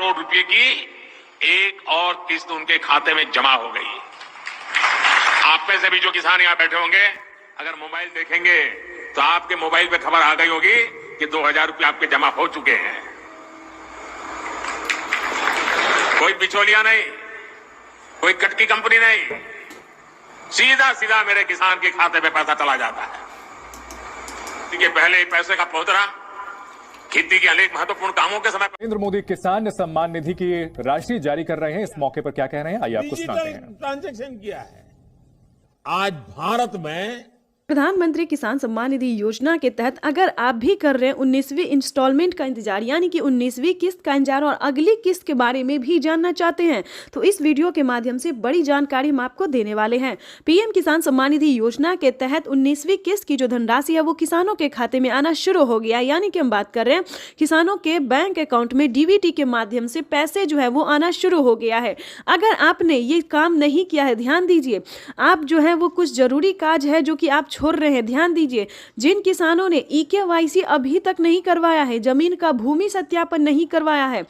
करोड़ रुपए की एक और किस्त उनके खाते में जमा हो गई। आप में से भी जो किसान यहां बैठे होंगे, अगर मोबाइल देखेंगे तो आपके मोबाइल पे खबर आ गई होगी कि 2000 रुपये आपके जमा हो चुके हैं। कोई बिचौलिया नहीं, कोई कटकी कंपनी नहीं, सीधा सीधा मेरे किसान के खाते में पैसा चला जाता है। कि पहले पैसे का पहुंचना खेती के अनेक महत्वपूर्ण कामों के समय। नरेंद्र मोदी किसान सम्मान निधि की राशि जारी कर रहे हैं। इस मौके पर क्या कह रहे हैं, आइए आपको सुनाते हैं। ट्रांजैक्शन किया है। आज भारत में प्रधानमंत्री किसान सम्मान निधि योजना के तहत अगर आप भी कर रहे हैं 19वीं इंस्टॉलमेंट का इंतजार, यानी कि 19वीं किस्त का इंतजार और अगली किस्त के बारे में भी जानना चाहते हैं, तो इस वीडियो के माध्यम से बड़ी जानकारी हम आपको देने वाले हैं। पीएम किसान सम्मान निधि योजना के तहत 19वीं किस्त की जो धनराशि है वो किसानों के खाते में आना शुरू हो गया, यानी कि हम बात कर रहे हैं किसानों के बैंक अकाउंट में डीबीटी के माध्यम से पैसे जो है वो आना शुरू हो गया है। अगर आपने ये काम नहीं किया है, ध्यान दीजिए, आप जो है वो कुछ जरूरी काज है जो कि आप छोड़ रहे हैं। ध्यान दीजिए, जिन किसानों ने ईकेवाईसी अभी तक नहीं करवाया है, जमीन का भूमि सत्यापन नहीं करवाया है,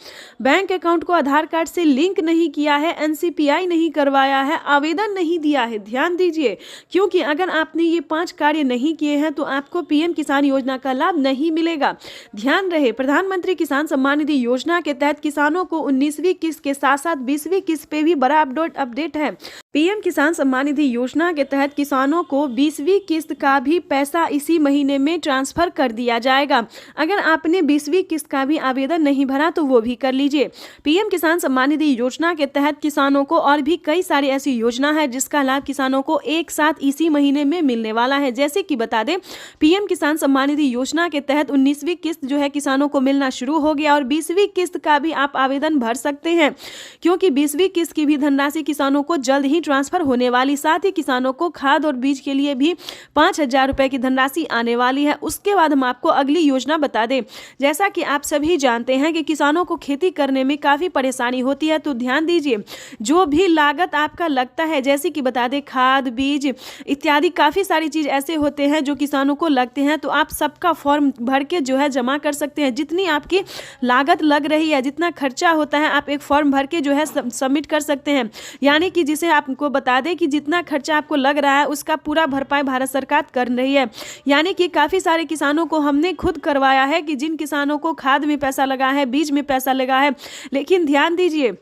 बैंक अकाउंट को आधार कार्ड से लिंक नहीं किया है, एनसीपीआई नहीं करवाया है, आवेदन नहीं दिया है, ध्यान दीजिए, क्योंकि अगर आपने ये 5 कार्य नहीं किए हैं तो आपको पीएम किसान योजना का लाभ नहीं मिलेगा। ध्यान रहे, प्रधानमंत्री किसान सम्मान निधि योजना के तहत किसानों को 19वीं किस्त के साथ साथ 20वीं किस्त पे भी बड़ा अपडेट है। पीएम किसान सम्मान निधि योजना के तहत किसानों को 20वीं किस्त का भी पैसा इसी महीने में ट्रांसफर कर दिया जाएगा। अगर आपने 20वीं किस्त का भी आवेदन नहीं भरा तो वो भी कर लीजिए। पीएम किसान सम्मान निधि योजना के तहत किसानों को और भी कई सारी ऐसी योजना है जिसका लाभ किसानों को एक साथ इसी महीने में मिलने वाला है। जैसे कि बता दें, पीएम किसान सम्मान निधि योजना के तहत 19वीं किस्त जो है किसानों को मिलना शुरू हो गया और 20वीं किस्त का भी आप आवेदन भर सकते हैं, क्योंकि 20वीं किस्त की भी धनराशि किसानों को जल्द ही ट्रांसफर होने वाली। साथ ही किसानों को खाद और बीज के लिए भी 5000 रुपए की धनराशि आने वाली है। उसके बाद हम आपको अगली योजना बता दें। जैसा कि आप सभी जानते हैं कि किसानों को खेती करने में काफी परेशानी होती है, तो ध्यान दीजिए, जो भी लागत आपका लगता है, जैसे कि बता दें खाद बीज इत्यादि काफी सारी चीज ऐसे होते हैं जो किसानों को लगते हैं, तो आप सबका फॉर्म भर के जो है जमा कर सकते हैं। जितनी आपकी लागत लग रही है, जितना खर्चा होता है, आप एक फॉर्म भर के जो है सबमिट कर सकते हैं। यानी कि जिसे आपको बता दें कि जितना खर्चा आपको लग रहा है उसका पूरा भरपाई भारत सरकार कर रही है। यानी कि काफी सारे किसानों को हमने खुद करवाया है कि जिन किसानों को खाद में पैसा लगा है, बीज में पैसा लगा है, लेकिन ध्यान दीजिए,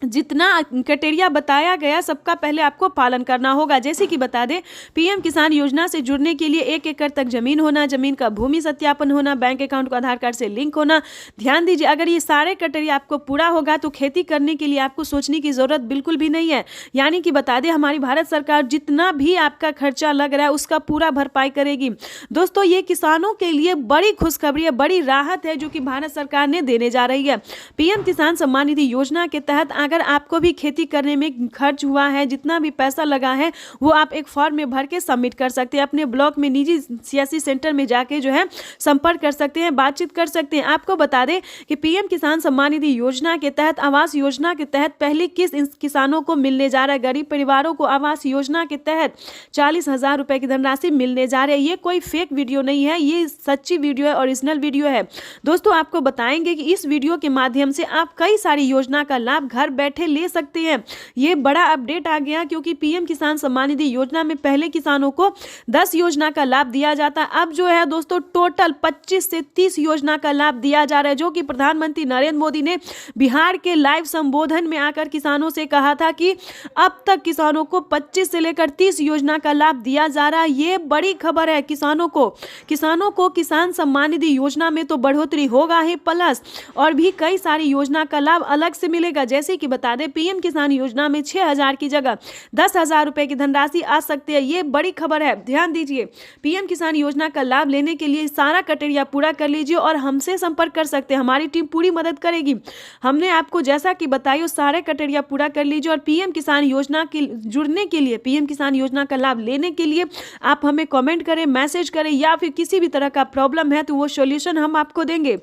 जितना क्राइटेरिया बताया गया सबका पहले आपको पालन करना होगा। जैसे कि बता दें, पीएम किसान योजना से जुड़ने के लिए 1 एकड़ तक जमीन होना, जमीन का भूमि सत्यापन होना, बैंक अकाउंट को आधार कार्ड से लिंक होना। ध्यान दीजिए, अगर ये सारे क्राइटेरिया आपको पूरा होगा तो खेती करने के लिए आपको सोचने की जरूरत बिल्कुल भी नहीं है। यानी कि बता दें, हमारी भारत सरकार जितना भी आपका खर्चा लग रहा है उसका पूरा भरपाई करेगी। दोस्तों, ये किसानों के लिए बड़ी खुशखबरी है, बड़ी राहत है जो कि भारत सरकार ने देने जा रही है। पीएम किसान सम्मान निधि योजना के तहत अगर आपको भी खेती करने में खर्च हुआ है, जितना भी पैसा लगा है, वो आप एक फॉर्म में भर के सबमिट कर सकते हैं। अपने ब्लॉक में निजी सीएससी सेंटर में जाके जो है संपर्क कर सकते हैं, बातचीत कर सकते हैं। आपको बता दें कि पीएम किसान सम्मान निधि योजना के तहत आवास योजना के तहत पहली किस्त किसानों को मिलने जा रहा है। गरीब परिवारों को आवास योजना के तहत 40,000 रुपए की धनराशि मिलने जा रही है। ये कोई फेक वीडियो नहीं है, ये सच्ची वीडियो है, ओरिजिनल वीडियो है। दोस्तों, आपको बताएंगे कि इस वीडियो के माध्यम से आप कई सारी योजना का लाभ घर बैठे ले सकते हैं। ये बड़ा अपडेट आ गया, क्योंकि पीएम किसान सम्मान निधि योजना में पहले किसानों को 10 योजना का लाभ दिया जाता, अब जो है दोस्तों टोटल 25 से 30 योजना का लाभ दिया जा रहा है, जो कि प्रधानमंत्री नरेंद्र मोदी ने बिहार के लाइव संबोधन में आकर किसानों से कहा था कि अब तक किसानों को 25 से लेकर 30 योजना का लाभ दिया जा रहा है। ये बड़ी खबर है किसानों को किसान सम्मान निधि योजना में तो बढ़ोतरी होगा ही, प्लस और भी कई सारी योजना का लाभ अलग से मिलेगा। जैसे कि बता दें, पीएम किसान योजना में 6,000 की जगह 10,000 रुपए की धनराशि आ सकती है। ये बड़ी खबर है, ध्यान दीजिए। पीएम किसान योजना का लाभ लेने के लिए सारा क्राइटेरिया पूरा कर लीजिए और हमसे संपर्क कर सकते हैं, हमारी टीम पूरी मदद करेगी। हमने आपको जैसा कि बताया सारे क्राइटेरिया पूरा कर लीजिए और पीएम किसान योजना के जुड़ने के लिए, पीएम किसान योजना का लाभ लेने के लिए आप हमें कमेंट करें, मैसेज करें, या फिर किसी भी तरह का प्रॉब्लम है तो वो सॉल्यूशन हम आपको देंगे।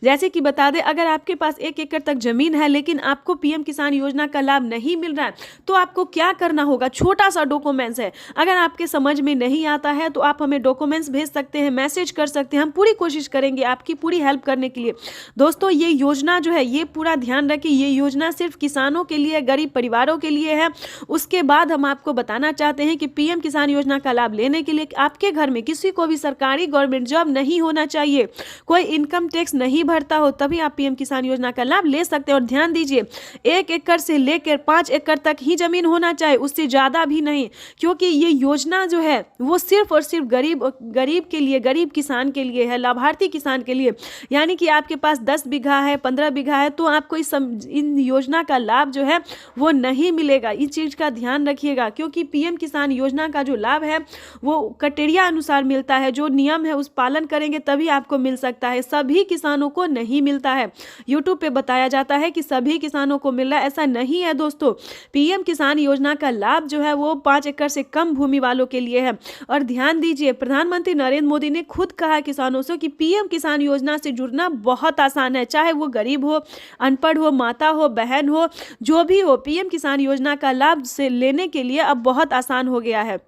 जैसे कि बता दें, अगर आपके पास 1 एकड़ तक जमीन है लेकिन आपको पीएम किसान योजना का लाभ नहीं मिल रहा है तो आपको क्या करना होगा। छोटा सा डॉक्यूमेंट्स है, अगर आपके समझ में नहीं आता है तो आप हमें डॉक्यूमेंट्स भेज सकते हैं, मैसेज कर सकते हैं, हम पूरी कोशिश करेंगे आपकी पूरी हेल्प करने के लिए। दोस्तों ये योजना जो है, ये पूरा ध्यान रखिए, ये योजना सिर्फ किसानों के लिए, गरीब परिवारों के लिए है। उसके बाद हम आपको बताना चाहते हैं कि पीएम किसान योजना का लाभ लेने के लिए आपके घर में किसी को भी सरकारी गवर्नमेंट जॉब नहीं होना चाहिए, कोई इनकम टैक्स नहीं भरता हो, तभी आप पीएम किसान योजना का लाभ ले सकते हैं। और ध्यान दीजिए, 1 एकड़ से लेकर 5 एकड़ तक ही जमीन होना चाहिए, उससे ज्यादा भी नहीं, क्योंकि ये योजना जो है वो सिर्फ और सिर्फ गरीब के लिए, गरीब किसान के लिए है, लाभार्थी किसान के लिए। यानी कि आपके पास 10 बीघा है, 15 बीघा है तो आपको इन योजना का लाभ जो है वो नहीं मिलेगा। इस चीज का ध्यान रखिएगा, क्योंकि पीएम किसान योजना का जो लाभ है वो क्राइटेरिया अनुसार मिलता है, जो नियम है उस पालन करेंगे तभी आपको मिल सकता है, सभी किसानों को नहीं मिलता है। यूट्यूब पे बताया जाता है कि सभी किसानों को मिल रहा है, ऐसा नहीं है दोस्तों। पीएम किसान योजना का लाभ जो है वो 5 एकड़ से कम भूमि वालों के लिए है। और ध्यान दीजिए, प्रधानमंत्री नरेंद्र मोदी ने खुद कहा है किसानों से कि पीएम किसान योजना से जुड़ना बहुत आसान है, चाहे वो गरीब हो, अनपढ़ हो, माता हो, बहन हो, जो भी हो, पीएम किसान योजना का लाभ से लेने के लिए अब बहुत आसान हो गया है।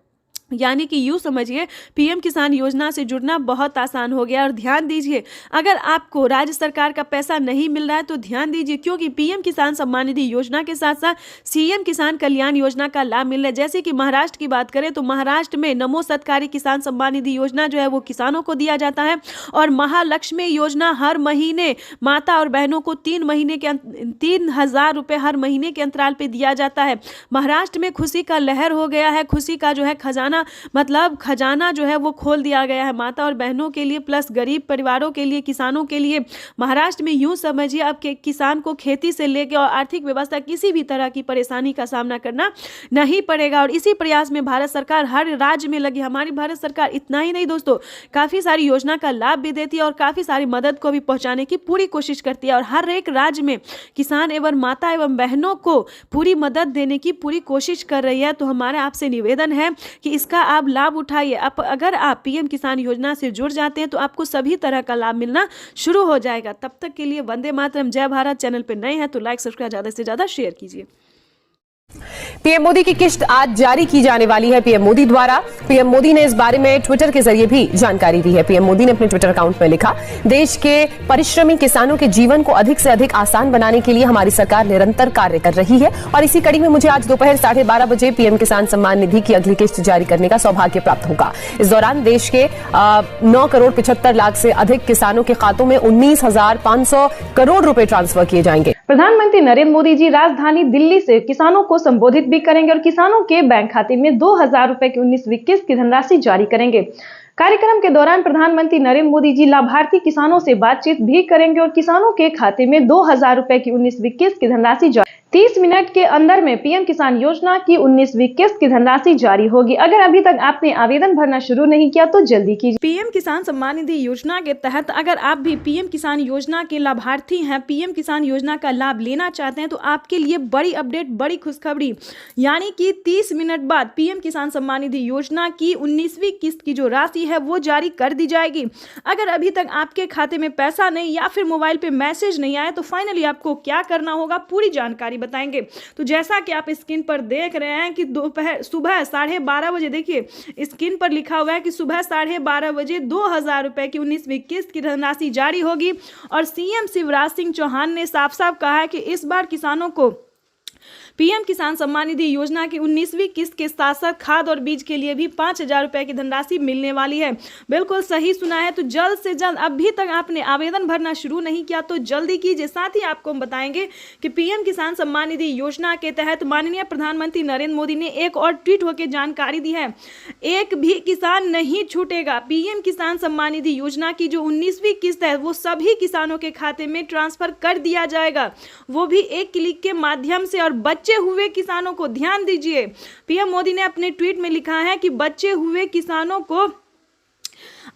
यानी कि यूँ समझिए, पीएम किसान योजना से जुड़ना बहुत आसान हो गया। और ध्यान दीजिए, अगर आपको राज्य सरकार का पैसा नहीं मिल रहा है तो ध्यान दीजिए, क्योंकि पीएम किसान सम्मान निधि योजना के साथ साथ सीएम किसान कल्याण योजना का लाभ मिल रहा है। जैसे कि महाराष्ट्र की बात करें तो महाराष्ट्र में नमो सत्कारी किसान सम्मान निधि योजना जो है वो किसानों को दिया जाता है, और महालक्ष्मी योजना हर महीने माता और बहनों को 3,000 रुपये हर महीने के अंतराल पर दिया जाता है। महाराष्ट्र में खुशी का लहर हो गया है, खुशी का जो है खजाना जो है वो खोल दिया गया है माता और बहनों के लिए, प्लस गरीब परिवारों के लिए, किसानों के लिए। महाराष्ट्र में यूं समझिए, अब के किसान को खेती से लेकर और आर्थिक व्यवस्था किसी भी तरह की परेशानी का सामना करना नहीं पड़ेगा। और इसी प्रयास में भारत सरकार हर राज्य में लगी। हमारी भारत सरकार इतना ही नहीं दोस्तों, काफी सारी योजना का लाभ भी देती है और काफी सारी मदद को भी पहुंचाने की पूरी कोशिश करती है। और हर एक राज्य में किसान एवं माता एवं बहनों को पूरी मदद देने की पूरी कोशिश कर रही है। तो हमारा आपसे निवेदन है कि इसका आप लाभ उठाइए। अगर आप पीएम किसान योजना से जुड़ जाते हैं तो आपको सभी तरह का लाभ मिलना शुरू हो जाएगा। तब तक के लिए वंदे मातरम, जय भारत। चैनल पर नए हैं तो लाइक सब्सक्राइब ज्यादा से ज्यादा शेयर कीजिए। पीएम मोदी की किस्त आज जारी की जाने वाली है पीएम मोदी द्वारा। पीएम मोदी ने इस बारे में ट्विटर के जरिए भी जानकारी दी है। पीएम मोदी ने अपने ट्विटर अकाउंट में लिखा, देश के परिश्रमी किसानों के जीवन को अधिक से अधिक आसान बनाने के लिए हमारी सरकार निरंतर कार्य कर रही है, और इसी कड़ी में मुझे आज दोपहर 12:30 बजे पीएम किसान सम्मान निधि की अगली किस्त जारी करने का सौभाग्य प्राप्त होगा। इस दौरान देश के 9,75,00,000 से अधिक किसानों के खातों में 19,500 करोड़ रुपए ट्रांसफर किए जाएंगे। प्रधानमंत्री नरेंद्र मोदी जी राजधानी दिल्ली से किसानों को संबोधित भी करेंगे और किसानों के बैंक खाते में 2,000 रुपए की 19वीं किस्त की धनराशि जारी करेंगे। कार्यक्रम के दौरान प्रधानमंत्री नरेंद्र मोदी जी लाभार्थी किसानों से बातचीत भी करेंगे और किसानों के खाते में 2,000 रुपए की 19वीं किस्त की धनराशि 30 मिनट के अंदर में पीएम किसान योजना की 19वीं किस्त की धनराशि जारी होगी। अगर अभी तक आपने आवेदन भरना शुरू नहीं किया तो जल्दी कीजिए। पीएम किसान सम्मान निधि योजना के तहत अगर आप भी पीएम किसान योजना के लाभार्थी हैं, पीएम किसान योजना का लाभ लेना चाहते हैं तो आपके लिए बड़ी अपडेट, बड़ी खुशखबरी, यानी कि 30 मिनट बाद पीएम किसान सम्मान निधि योजना की 19वीं किस्त की जो राशि है वो जारी कर दी जाएगी। अगर अभी तक आपके खाते में पैसा नहीं या फिर मोबाइल पे मैसेज नहीं आया तो फाइनली आपको क्या करना होगा पूरी जानकारी बताएंगे। तो जैसा कि आप स्क्रीन पर देख रहे हैं कि सुबह 12:30 बजे, देखिए स्क्रीन पर लिखा हुआ है कि सुबह 12:30 बजे 2,000 रुपए की 19वीं किस्त की धनराशि जारी होगी। और सीएम शिवराज सिंह चौहान ने साफ साफ कहा है कि इस बार किसानों को पीएम किसान सम्मान निधि योजना की 19वीं किस्त के साथ साथ खाद और बीज के लिए भी 5,000 रुपए की धनराशि मिलने वाली है। बिल्कुल सही सुना है। तो जल्द से जल्द, अभी तक आपने आवेदन भरना शुरू नहीं किया तो जल्दी कीजिए। साथ ही आपको हम बताएंगे कि पीएम किसान सम्मान निधि योजना के तहत माननीय प्रधानमंत्री नरेंद्र मोदी ने एक और ट्वीट होकर जानकारी दी है, एक भी किसान नहीं छूटेगा। पीएम किसान सम्मान निधि योजना की जो 19वीं किस्त है वो सभी किसानों के खाते में ट्रांसफर कर दिया जाएगा, वो भी एक क्लिक के माध्यम से। और बच्चे हुए किसानों को, ध्यान दीजिए, पीएम मोदी ने अपने ट्वीट में लिखा है कि बच्चे हुए किसानों को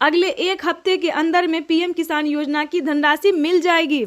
अगले 1 हफ्ते के अंदर में पीएम किसान योजना की धनराशि मिल जाएगी।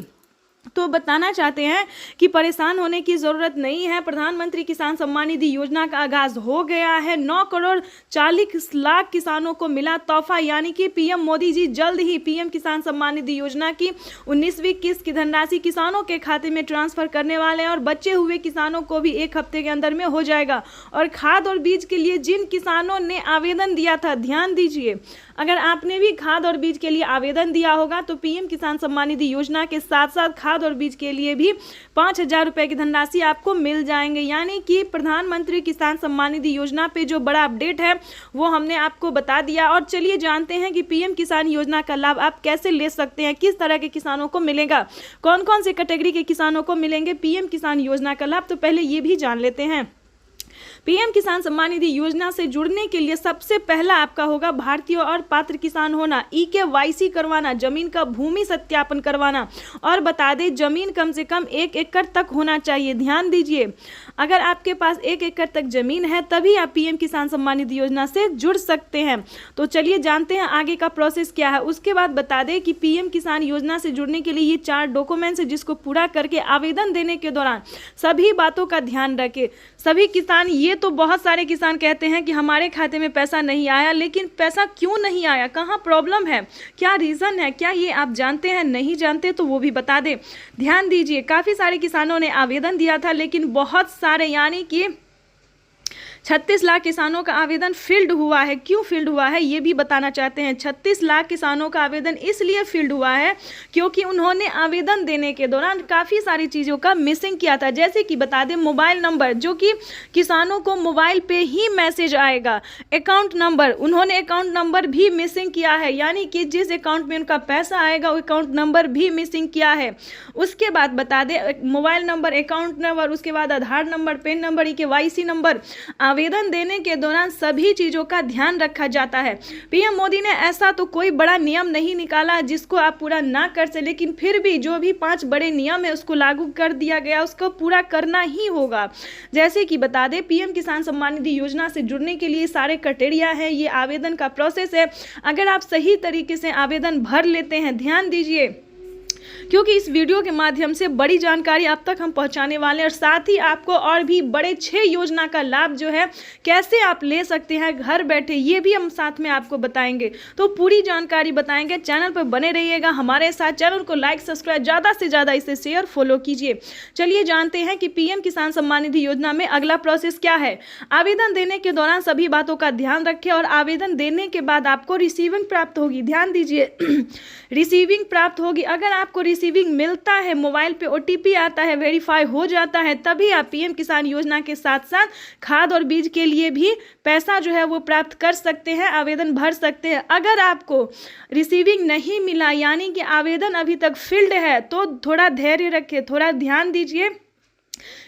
तो बताना चाहते हैं कि परेशान होने की ज़रूरत नहीं है। प्रधानमंत्री किसान सम्मान निधि योजना का आगाज हो गया है। 9 करोड़ 40 लाख किसानों को मिला तोहफा, यानी कि पीएम मोदी जी जल्द ही पीएम किसान सम्मान निधि योजना की 19वीं किस्त की धनराशि किसानों के खाते में ट्रांसफर करने वाले हैं और बचे हुए किसानों को भी 1 हफ्ते के अंदर में हो जाएगा। और खाद और बीज के लिए जिन किसानों ने आवेदन दिया था, ध्यान दीजिए, अगर आपने भी खाद और बीज के लिए आवेदन दिया होगा तो पीएम किसान सम्मान निधि योजना के साथ साथ खाद और बीज के लिए भी 5,000 रुपए की धनराशि आपको मिल जाएंगे। यानी कि प्रधानमंत्री किसान सम्मान निधि योजना पे जो बड़ा अपडेट है वो हमने आपको बता दिया। और चलिए जानते हैं कि पीएम किसान योजना का लाभ आप कैसे ले सकते हैं, किस तरह के किसानों को मिलेगा, कौन कौन से कैटेगरी के किसानों को मिलेंगे पीएम किसान योजना का लाभ। तो पहले ये भी जान लेते हैं। पीएम किसान सम्मान निधि योजना से जुड़ने के लिए सबसे पहला आपका होगा भारतीय और पात्र किसान होना, EKYC करवाना, जमीन का भूमि सत्यापन करवाना, और बता दें जमीन कम से कम 1 एकड़ तक होना चाहिए। ध्यान दीजिए, अगर आपके पास 1 एकड़ तक जमीन है तभी आप पीएम किसान सम्मान निधि योजना से जुड़ सकते हैं। तो चलिए जानते हैं आगे का प्रोसेस क्या है। उसके बाद बता दें कि पीएम किसान योजना से जुड़ने के लिए ये 4 डॉक्यूमेंट्स है जिसको पूरा करके आवेदन देने के दौरान सभी बातों का ध्यान रखें। सभी किसान, ये तो बहुत सारे किसान कहते हैं कि हमारे खाते में पैसा नहीं आया, लेकिन पैसा क्यों नहीं आया, कहाँ प्रॉब्लम है, क्या रीज़न है, क्या ये आप जानते हैं? नहीं जानते तो वो भी बता दें। ध्यान दीजिए, काफ़ी सारे किसानों ने आवेदन दिया था लेकिन बहुत सारे, यानी कि 36 लाख किसानों का आवेदन फील्ड हुआ है। क्यों फील्ड हुआ है ये भी बताना चाहते हैं। 36 लाख किसानों का आवेदन इसलिए फील्ड हुआ है क्योंकि उन्होंने आवेदन देने के दौरान काफ़ी सारी चीज़ों का मिसिंग किया था। जैसे कि बता दें मोबाइल नंबर, जो कि किसानों को मोबाइल पे ही मैसेज आएगा। अकाउंट नंबर, उन्होंने अकाउंट नंबर भी मिसिंग किया है, यानी कि जिस अकाउंट में उनका पैसा आएगा वो अकाउंट नंबर भी मिसिंग किया है। उसके बाद बता दें मोबाइल नंबर, अकाउंट नंबर, उसके बाद Aadhaar number, PAN number, EKYC number, आवेदन देने के दौरान सभी चीज़ों का ध्यान रखा जाता है। पीएम मोदी ने ऐसा तो कोई बड़ा नियम नहीं निकाला जिसको आप पूरा ना कर सके, लेकिन फिर भी जो भी 5 बड़े नियम है उसको लागू कर दिया गया, उसको पूरा करना ही होगा। जैसे कि बता दें पीएम किसान सम्मान निधि योजना से जुड़ने के लिए सारे क्राइटेरिया है, ये आवेदन का प्रोसेस है। अगर आप सही तरीके से आवेदन भर लेते हैं, ध्यान दीजिए क्योंकि इस वीडियो के माध्यम से बड़ी जानकारी आप तक हम पहुंचाने वाले हैं और साथ ही आपको और भी बड़े 6 योजना का लाभ जो है कैसे आप ले सकते हैं घर बैठे, ये भी हम साथ में आपको बताएंगे। तो पूरी जानकारी बताएंगे, चैनल पर बने रहिएगा हमारे साथ। चैनल को लाइक, सब्सक्राइब, ज़्यादा से ज़्यादा इसे शेयर, फॉलो कीजिए। चलिए जानते हैं कि पीएम किसान सम्मान निधि योजना में अगला प्रोसेस क्या है। आवेदन देने के दौरान सभी बातों का ध्यान रखें और आवेदन देने के बाद आपको रिसीविंग प्राप्त होगी। ध्यान दीजिए रिसीविंग प्राप्त होगी। अगर आपको रिसीविंग मिलता है, मोबाइल पे OTP आता है, वेरीफाई हो जाता है, तभी आप पीएम किसान योजना के साथ साथ खाद और बीज के लिए भी पैसा जो है वो प्राप्त कर सकते हैं, आवेदन भर सकते हैं। अगर आपको रिसीविंग नहीं मिला, यानी कि आवेदन अभी तक फील्ड है, तो थोड़ा धैर्य रखें, थोड़ा ध्यान दीजिए।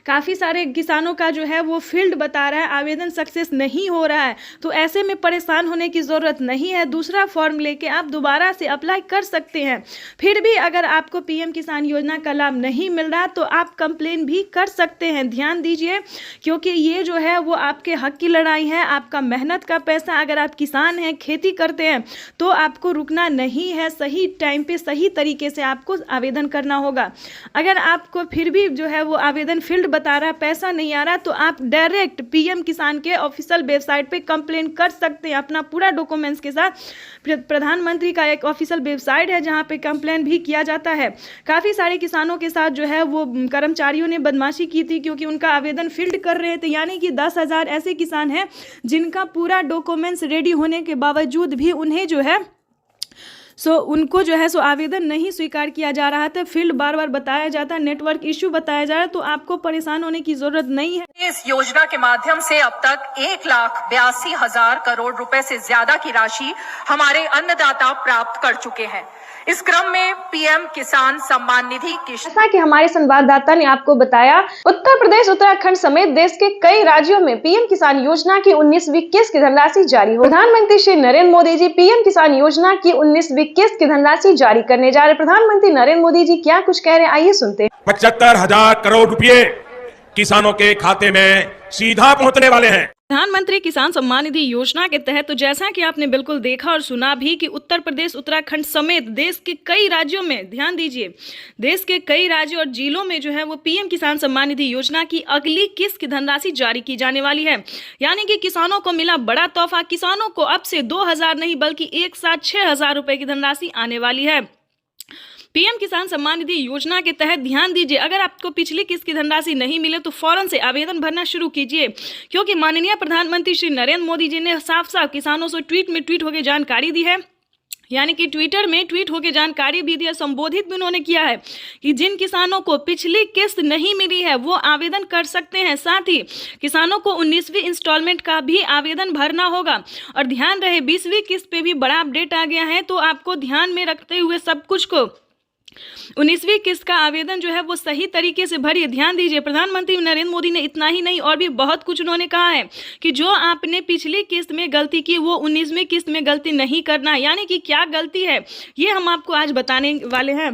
काफ़ी सारे किसानों का जो है वो फील्ड बता रहा है, आवेदन सक्सेस नहीं हो रहा है, तो ऐसे में परेशान होने की ज़रूरत नहीं है। दूसरा फॉर्म लेके आप दोबारा से अप्लाई कर सकते हैं। फिर भी अगर आपको पीएम किसान योजना का लाभ नहीं मिल रहा तो आप कंप्लेन भी कर सकते हैं। ध्यान दीजिए, क्योंकि ये जो है वो आपके हक की लड़ाई है, आपका मेहनत का पैसा। अगर आप किसान हैं, खेती करते हैं, तो आपको रुकना नहीं है, सही टाइम पे सही तरीके से आपको आवेदन करना होगा। अगर आपको फिर भी जो है वो आवेदन फील्ड बता रहा है, पैसा नहीं आ रहा, तो आप डायरेक्ट पीएम किसान के ऑफिशियल वेबसाइट पे कंप्लेन कर सकते हैं अपना पूरा डॉक्यूमेंट्स के साथ। प्रधानमंत्री का एक ऑफिशियल वेबसाइट है जहां पे कंप्लेन भी किया जाता है। काफ़ी सारे किसानों के साथ जो है वो कर्मचारियों ने बदमाशी की थी क्योंकि उनका आवेदन फील्ड कर रहे थे, यानी कि 10,000 ऐसे किसान हैं जिनका पूरा डॉक्यूमेंट्स रेडी होने के बावजूद भी उन्हें जो है उनको जो है आवेदन नहीं स्वीकार किया जा रहा था। फील्ड बार बार बताया जाता है, नेटवर्क इश्यू बताया जा रहा है, तो आपको परेशान होने की जरूरत नहीं है। इस योजना के माध्यम से अब तक 1,82,000 करोड़ रुपए से ज्यादा की राशि हमारे अन्नदाता प्राप्त कर चुके हैं। इस क्रम में पीएम किसान सम्मान निधि की, जैसा कि हमारे संवाददाता ने आपको बताया, उत्तर प्रदेश, उत्तराखंड समेत देश के कई राज्यों में पीएम किसान योजना की 19वीं किस्त की धनराशि जारी हो। प्रधानमंत्री श्री नरेंद्र मोदी जी पीएम किसान योजना की 19वीं किस्त की धनराशि जारी करने जा रहे। प्रधानमंत्री नरेंद्र मोदी जी क्या कुछ कह रहे हैं, आइए सुनते हैं। 75,000 करोड़ रुपए किसानों के खाते में सीधा पहुंचने वाले हैं। प्रधानमंत्री किसान सम्मान निधि योजना के तहत तो जैसा कि आपने बिल्कुल देखा और सुना भी कि उत्तर प्रदेश, उत्तराखंड समेत देश के कई राज्यों में, ध्यान दीजिए, देश के कई राज्यों और जिलों में जो है वो पीएम किसान सम्मान निधि योजना की अगली किस्त की धनराशि जारी की जाने वाली है। यानी कि किसानों को मिला बड़ा तोहफा। किसानों को अब से 2,000 नहीं बल्कि एक साथ 6,000 रुपए की धनराशि आने वाली है। पीएम किसान सम्मान निधि योजना के तहत ध्यान दीजिए, अगर आपको पिछली किस्त की धनराशि नहीं मिले तो फौरन से आवेदन भरना शुरू कीजिए, क्योंकि माननीय प्रधानमंत्री श्री नरेंद्र मोदी जी ने साफ साफ किसानों से ट्वीट होकर जानकारी दी है, यानी कि ट्विटर में ट्वीट होकर जानकारी भी दी है, संबोधित भी उन्होंने किया है कि जिन किसानों को पिछली किस्त नहीं मिली है वो आवेदन कर सकते हैं। साथ ही किसानों को 19वीं इंस्टॉलमेंट का भी आवेदन भरना होगा। और ध्यान रहे 20वीं किस्त पे भी बड़ा अपडेट आ गया है, तो आपको ध्यान में रखते हुए सब कुछ को 19वीं किस्त का आवेदन जो है वो सही तरीके से भरिए। ध्यान दीजिए, प्रधानमंत्री नरेंद्र मोदी ने इतना ही नहीं और भी बहुत कुछ उन्होंने कहा है कि जो आपने पिछली किस्त में गलती की वो 19वीं किस्त में गलती नहीं करना। यानी कि क्या गलती है ये हम आपको आज बताने वाले हैं।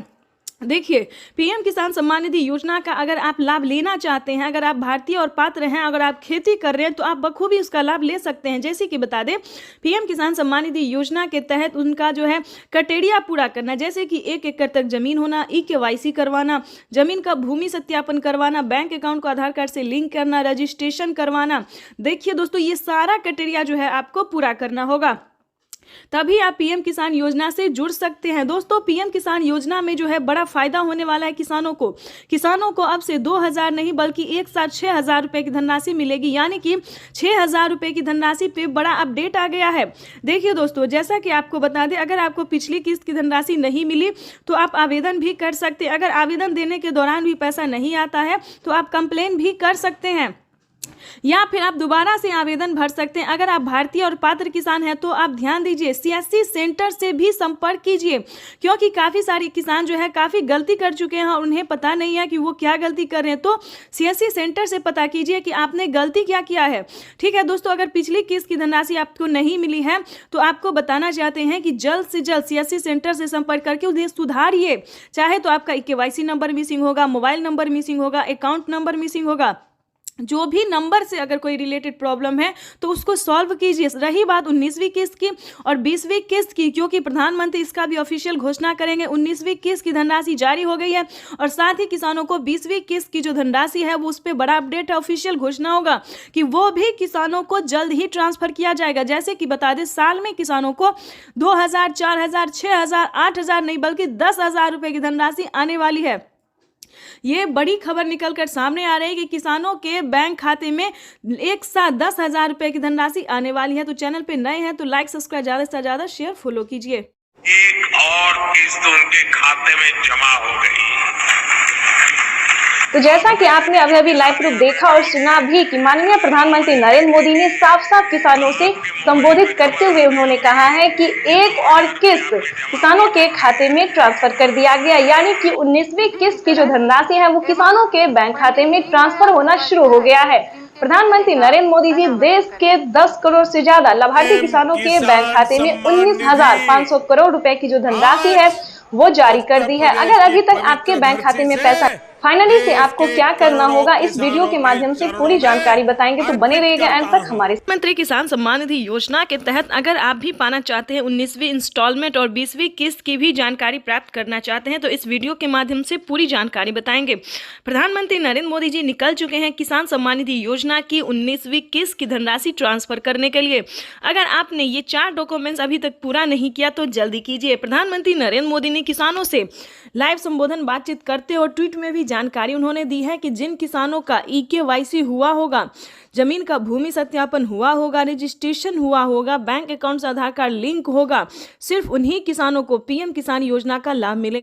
देखिए, पीएम किसान सम्मान निधि योजना का अगर आप लाभ लेना चाहते हैं, अगर आप भारतीय और पात्र हैं, अगर आप खेती कर रहे हैं तो आप बखूबी उसका लाभ ले सकते हैं। जैसे कि बता दें, पीएम किसान सम्मान निधि योजना के तहत उनका जो है क्राइटेरिया पूरा करना, जैसे कि 1 एकड़ तक जमीन होना, KYC करवाना, जमीन का भूमि सत्यापन करवाना, बैंक अकाउंट को आधार कार्ड से लिंक करना, रजिस्ट्रेशन करवाना। देखिए दोस्तों, ये सारा क्राइटेरिया जो है आपको पूरा करना होगा, तभी आप पीएम किसान योजना से जुड़ सकते हैं। दोस्तों, पीएम किसान योजना में जो है बड़ा फायदा होने वाला है किसानों को अब से 2,000 नहीं बल्कि एक साथ 6,000 रुपए की धनराशि मिलेगी। यानी कि 6,000 रुपए की धनराशि पे बड़ा अपडेट आ गया है। देखिए दोस्तों, जैसा कि आपको बता दें, अगर आपको पिछली किस्त की धनराशि नहीं मिली तो आप आवेदन भी कर सकते हैं। अगर आवेदन देने के दौरान भी पैसा नहीं आता है तो आप कंप्लेन भी कर सकते हैं, या फिर आप दोबारा से आवेदन भर सकते हैं। अगर आप भारतीय और पात्र किसान हैं तो आप ध्यान दीजिए, CSC सेंटर से भी संपर्क कीजिए, क्योंकि काफ़ी सारे किसान जो है काफ़ी गलती कर चुके हैं और उन्हें पता नहीं है कि वो क्या गलती कर रहे हैं। तो CSC सेंटर से पता कीजिए कि आपने गलती क्या किया है। ठीक है दोस्तों, अगर पिछली किस्त की धनराशि आपको नहीं मिली है तो आपको बताना चाहते हैं कि जल्द से जल्द CSC सेंटर से संपर्क करके उन्हें सुधारिए। चाहे तो आपका KYC नंबर मिसिंग होगा, मोबाइल नंबर मिसिंग होगा, अकाउंट नंबर मिसिंग होगा, जो भी नंबर से अगर कोई रिलेटेड प्रॉब्लम है तो उसको सॉल्व कीजिए। रही बात 19वीं किस्त की और 20वीं किस्त की, क्योंकि प्रधानमंत्री इसका भी ऑफिशियल घोषणा करेंगे। 19वीं किस्त की धनराशि जारी हो गई है और साथ ही किसानों को 20वीं किस्त की जो धनराशि है वो उस पर बड़ा अपडेट है, ऑफिशियल घोषणा होगा कि वो भी किसानों को जल्द ही ट्रांसफर किया जाएगा। जैसे कि बता दें, साल में किसानों को 2,000, 4,000, 6,000, 8,000 नहीं बल्कि 10,000 रुपए की धनराशि आने वाली है। ये बड़ी खबर निकलकर सामने आ रही है कि किसानों के बैंक खाते में एक साथ 10,000 रुपए की धनराशि आने वाली है। तो चैनल पे नए हैं तो लाइक, सब्सक्राइब, ज्यादा से ज्यादा शेयर, फॉलो कीजिए। एक और किस्त उनके खाते में जमा हो गई। तो जैसा कि आपने अभी लाइव प्रूफ देखा और सुना भी कि माननीय प्रधानमंत्री नरेंद्र मोदी ने साफ साफ किसानों से संबोधित करते हुए उन्होंने कहा है कि एक और किस्त किसानों के खाते में ट्रांसफर कर दिया गया। यानी कि 19वीं किस्त की जो धनराशि है वो किसानों के बैंक खाते में ट्रांसफर होना शुरू हो गया है। प्रधानमंत्री नरेंद्र मोदी जी देश के 10 करोड़ से ज्यादा लाभार्थी किसानों के बैंक खाते में 19,500 करोड़ रुपए की जो धनराशि है वो जारी कर दी है। अगर अभी तक आपके बैंक खाते में पैसा फाइनली से आपको क्या करना होगा, इस वीडियो के माध्यम से पूरी जानकारी बताएंगे, तो बने रहिएगा एंड तक हमारे। प्रधानमंत्री किसान सम्मान निधि योजना के तहत अगर आप भी पाना चाहते हैं 19वीं इंस्टॉलमेंट और 20वीं किस्त की भी जानकारी प्राप्त करना चाहते हैं तो इस वीडियो के माध्यम से पूरी जानकारी बताएंगे। प्रधानमंत्री नरेंद्र मोदी जी निकल चुके हैं किसान सम्मान निधि योजना की 19वीं किस्त की धनराशि ट्रांसफर करने के लिए। अगर आपने ये 4 डॉक्यूमेंट्स अभी तक पूरा नहीं किया तो जल्दी कीजिए। प्रधानमंत्री नरेंद्र मोदी ने किसानों से लाइव संबोधन बातचीत करते और ट्वीट में भी जानकारी उन्होंने दी है कि जिन किसानों का KYC हुआ होगा, जमीन का भूमि सत्यापन हुआ होगा, रजिस्ट्रेशन हुआ होगा, बैंक अकाउंट से आधार कार्ड लिंक होगा, सिर्फ उन्हीं किसानों को पीएम किसान योजना का लाभ मिलेगा।